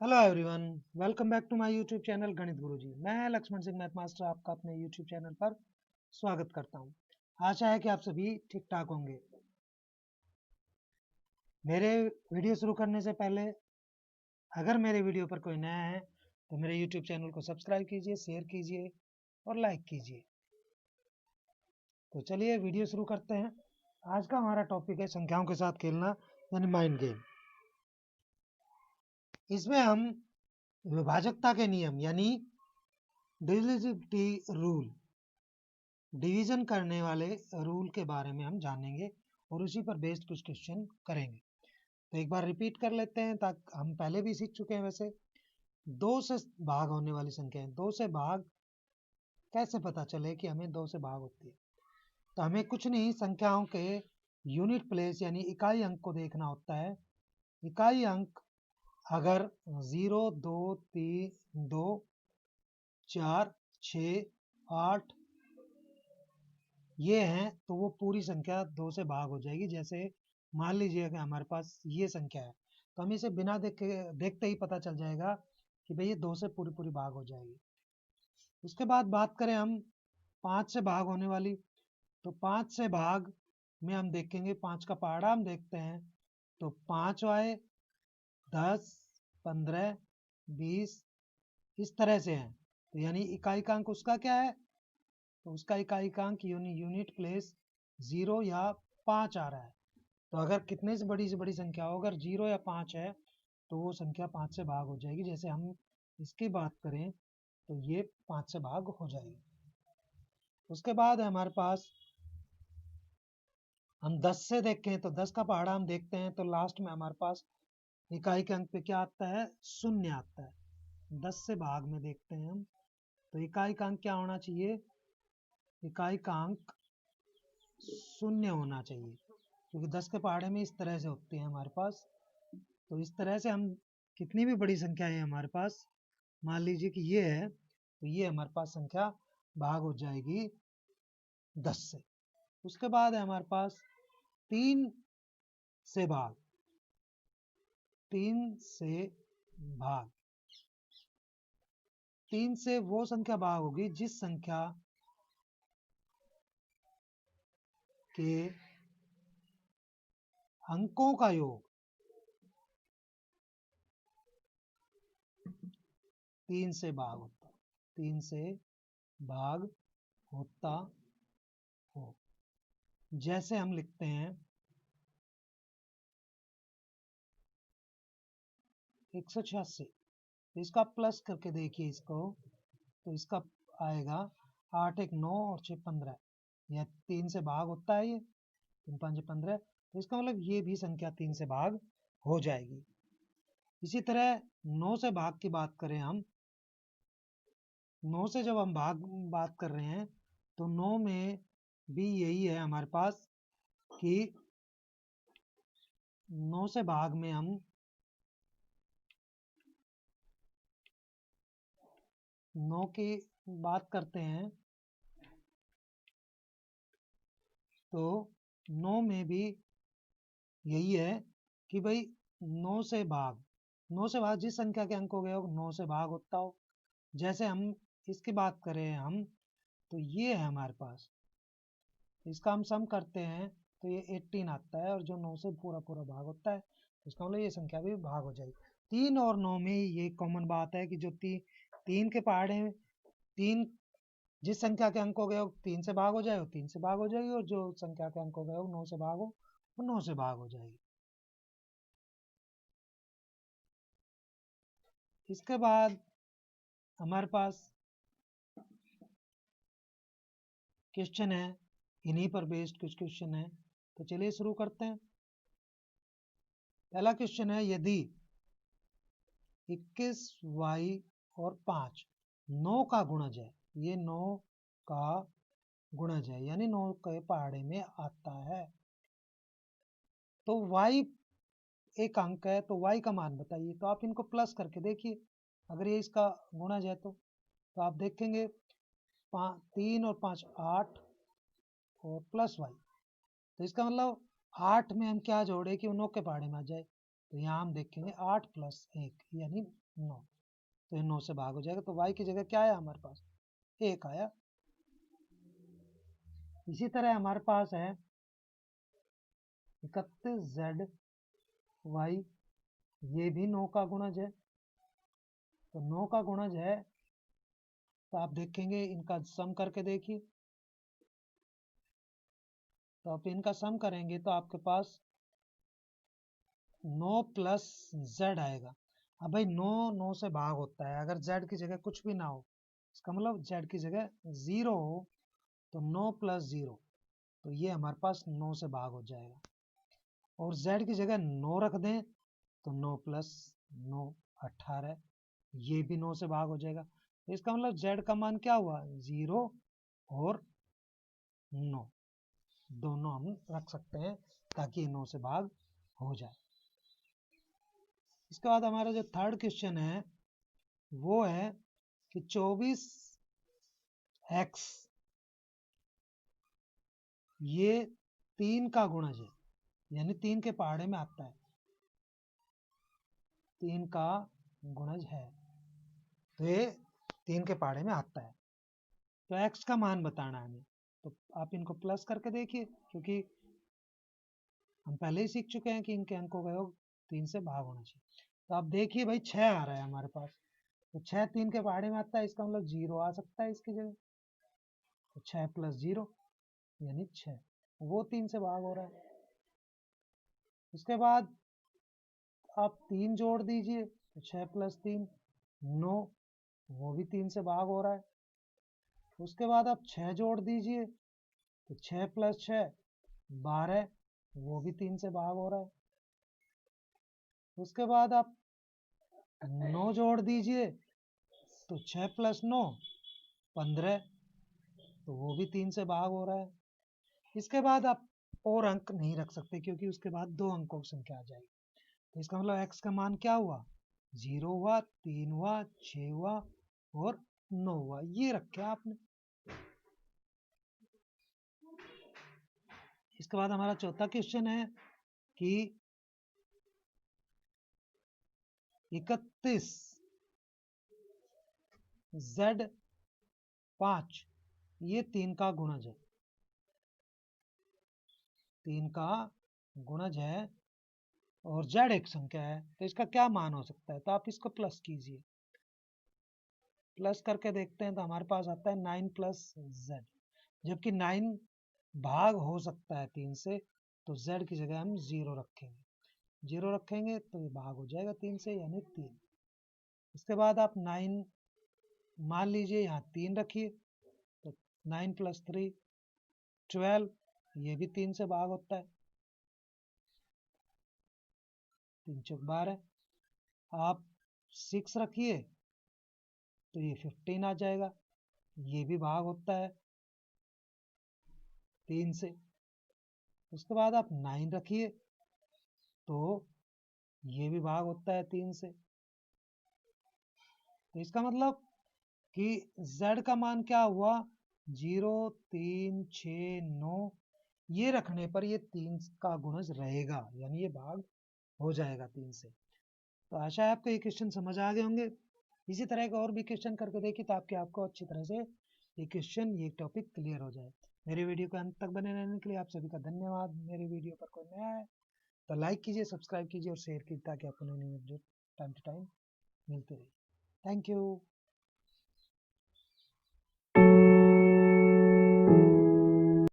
Hello everyone, welcome back to my YouTube channel Ganit Guruji. मैं Lakshman Singh math master आपका अपने YouTube channel पर स्वागत करता हूं। आशा है कि आप सभी ठीक ठाक होंगे। मेरे वीडियो शुरू करने से पहले अगर मेरे वीडियो पर कोई नया है तो मेरे यूट्यूब चैनल को सब्सक्राइब कीजिए, शेयर कीजिए और लाइक कीजिए। तो चलिए वीडियो शुरू करते हैं। आज का हमारा टॉपिक है संख्याओं के साथ खेलना यानी माइंड गेम। इसमें हम विभाजकता के नियम यानी डिविजिबिलिटी रूल, डिवीजन करने वाले रूल के बारे में हम जानेंगे और उसी पर बेस्ड कुछ क्वेश्चन करेंगे। तो एक बार रिपीट कर लेते हैं, ताकि हम पहले भी सीख चुके हैं। वैसे दो से भाग होने वाली संख्या है, दो से भाग कैसे पता चले कि हमें दो से भाग होती है। तो हमें कुछ नहीं, संख्याओं के यूनिट प्लेस यानी इकाई अंक को देखना होता है। इकाई अंक अगर 0, 2, 3, 2, 4, 6, 8 ये हैं तो वो पूरी संख्या दो से भाग हो जाएगी। जैसे मान लीजिए कि हमारे पास ये संख्या है तो हमें इसे बिना देखते ही पता चल जाएगा कि भाई ये दो से पूरी पूरी भाग हो जाएगी। उसके बाद बात करें हम 5 से भाग होने वाली, तो 5 से भाग में हम देखेंगे, 5 का पहाड़ा हम देखते हैं तो 5 आए, 10, 15, 20 इस तरह से है। तो यानी इकाई का अंक उसका क्या है, तो उसका इकाई का अंक यूनिट प्लेस 0 या 5 आ रहा है। तो अगर कितने से बड़ी संख्या हो, अगर 0 या 5 है तो वो संख्या 5 से भाग हो जाएगी। जैसे हम इसकी बात करें तो ये 5 से भाग हो जाएगी। उसके बाद है हमारे पास, हम 10 से देखें तो 10 का पहाड़ा हम देखते हैं तो लास्ट में हमारे पास इकाई के अंक पे क्या आता है, 0 आता है। 10 से भाग में देखते हैं हम तो इकाई का अंक क्या होना चाहिए, इकाई का अंक 0 होना चाहिए, क्योंकि 10 के पहाड़े में इस तरह से होते हैं हमारे पास। तो इस तरह से हम कितनी भी बड़ी संख्या है हमारे पास, मान लीजिए कि ये है तो ये हमारे पास संख्या भाग हो जाएगी 10 से। उसके बाद है हमारे पास 3 से भाग, 3 से भाग, 3 से वो संख्या भाग होगी जिस संख्या के अंकों का योग 3 से भाग होता, 3 से भाग होता हो। जैसे हम लिखते हैं 186, तो इसका प्लस करके देखिए इसको, तो इसका आएगा 8, 1, 9 और 6, 15। यह 3 से भाग होता है, ये 3, 5, 15। तो इसका मतलब ये भी संख्या 3 से भाग हो जाएगी। इसी तरह 9 से भाग की बात करें हम, 9 से जब हम भाग बात कर रहे हैं तो 9 में भी यही है हमारे पास कि 9 से भाग में हम 9 की बात करते हैं तो 9 में भी यही है कि भाई 9 से भाग, 9 से भाग जिस संख्या के अंक हो गए हो 9 से भाग होता हो। जैसे हम इसकी बात करें हम तो ये है हमारे पास, इसका हम सम करते हैं तो ये 18 आता है और जो 9 से पूरा पूरा भाग होता है तो इसका मतलब ये संख्या भी भाग हो जाएगी। 3 और 9 में ये कॉमन बात है कि जो 3 के पहाड़े में 3 जिस संख्या के अंक हो गए हो 3 से भाग हो जाए वो 3 से भाग हो जाएगी, और जो संख्या के अंक हो गए हो 9 से भाग हो वो 9 से भाग हो जाएगी। इसके बाद हमारे पास क्वेश्चन है, इन्हीं पर बेस्ड कुछ क्वेश्चन है, तो चलिए शुरू करते हैं। पहला क्वेश्चन है, यदि 21y और 5 9 का गुणज है, ये 9 का गुणज है यानी 9 के पहाड़े में आता है, तो y एक अंक है तो y का मान बताइए। तो आप इनको प्लस करके देखिए, अगर ये इसका गुणज है तो आप देखेंगे 3 और 5 8 और प्लस y, तो इसका मतलब 8 में हम क्या जोड़े कि 9 के पहाड़े में आ जाए, तो यहाँ हम देखेंगे 8 + 1 यानी 9, तो ये 9 से भाग हो जाएगा, तो y की जगह क्या आया हमारे पास, 1 आया। इसी तरह हमारे पास है 31ZY, ये भी 9 का गुणज है। तो 9 का गुणज है, तो आप देखेंगे इनका सम करके देखिए, तो आप इनका सम करेंगे तो आपके पास 9 प्लस z आएगा। अब भाई 9 से भाग होता है, अगर z की जगह कुछ भी ना हो, इसका मतलब z की जगह 0 हो, तो 9 प्लस 0, तो ये हमारे पास 9 से भाग हो जाएगा। और z की जगह 9 रख दें तो 9 प्लस 9 18, ये भी 9 से भाग हो जाएगा। तो इसका मतलब z का मान क्या हुआ, 0 और 9 दोनों हम रख सकते हैं ताकि 9 से भाग हो जाए। इसके बाद हमारा जो थर्ड क्वेश्चन है वो है कि 24x ये 3 का गुणज है, यानी 3 के पहाड़े में आता है, 3 का गुणज है, तो ये 3 के पहाड़े में आता है। तो x का मान बताना है हमें, तो आप इनको प्लस करके देखिए, क्योंकि हम पहले ही सीख चुके हैं कि इनके अंकों का योग 3 से भाग होना चाहिए। तो आप देखिए भाई 6 आ रहा है हमारे पास, तो 6 3 के पहाड़े में आता है, इसका मतलब 0 आ सकता है इसकी जगह, तो 6 प्लस 0 यानी 6, वो 3 से भाग हो रहा है। उसके बाद आप 3 जोड़ दीजिए, तो 6 प्लस 3 9, वो भी 3 से भाग हो रहा है। उसके बाद आप 6 जोड़ दीजिए, तो 6 प्लस 6 12, वो भी 3 से भाग हो रहा है। उसके बाद आप 9 जोड़ दीजिए, तो 6 प्लस 9 15, तो वो भी 3 से भाग हो रहा है। इसके बाद आप और अंक नहीं रख सकते, क्योंकि उसके बाद 2 अंकों की संख्या आ जाएगी। तो इसका मतलब x का मान क्या हुआ, 0 हुआ, 3 हुआ, 6 हुआ और 9 हुआ, ये रखे आपने। इसके बाद हमारा चौथा क्वेश्चन है कि 31Z5 ये 3 का गुणज है, 3 का गुणज है और z एक संख्या है, तो इसका क्या मान हो सकता है, तो आप इसको प्लस कीजिए, प्लस करके देखते हैं तो हमारे पास आता है 9 प्लस z, जबकि 9 भाग हो सकता है 3 से, तो z की जगह हम 0 रखेंगे, 0 रखेंगे तो ये भाग हो जाएगा 3 से, यानी 3। इसके बाद आप 9 मान लीजिए यहाँ 3 रखिए, तो 9 प्लस 3 12, ये भी 3 से भाग होता है, 3 चौक 12। आप 6 रखिए तो ये 15 आ जाएगा, ये भी भाग होता है 3 से। उसके बाद आप 9 रखिए तो ये भी भाग होता है 3 से। तो इसका मतलब कि z का मान क्या हुआ, 0 3 6 9, ये रखने पर ये 3 का गुणज रहेगा, यानी ये भाग हो जाएगा 3 से। तो आशा है आपको ये क्वेश्चन समझ आ गए होंगे। इसी तरह का और भी क्वेश्चन करके देखिए ताकि आपको अच्छी तरह से ये क्वेश्चन, ये टॉपिक क्लियर हो जाए। मेरे वीडियो के अंत तक बने रहने के लिए आप सभी का धन्यवाद। मेरे वीडियो पर कोई नया है तो लाइक कीजिए, सब्सक्राइब कीजिए और शेयर कीजिए ताकि आपको नई अपडेट टाइम टू टाइम मिलती रहे। Thank you.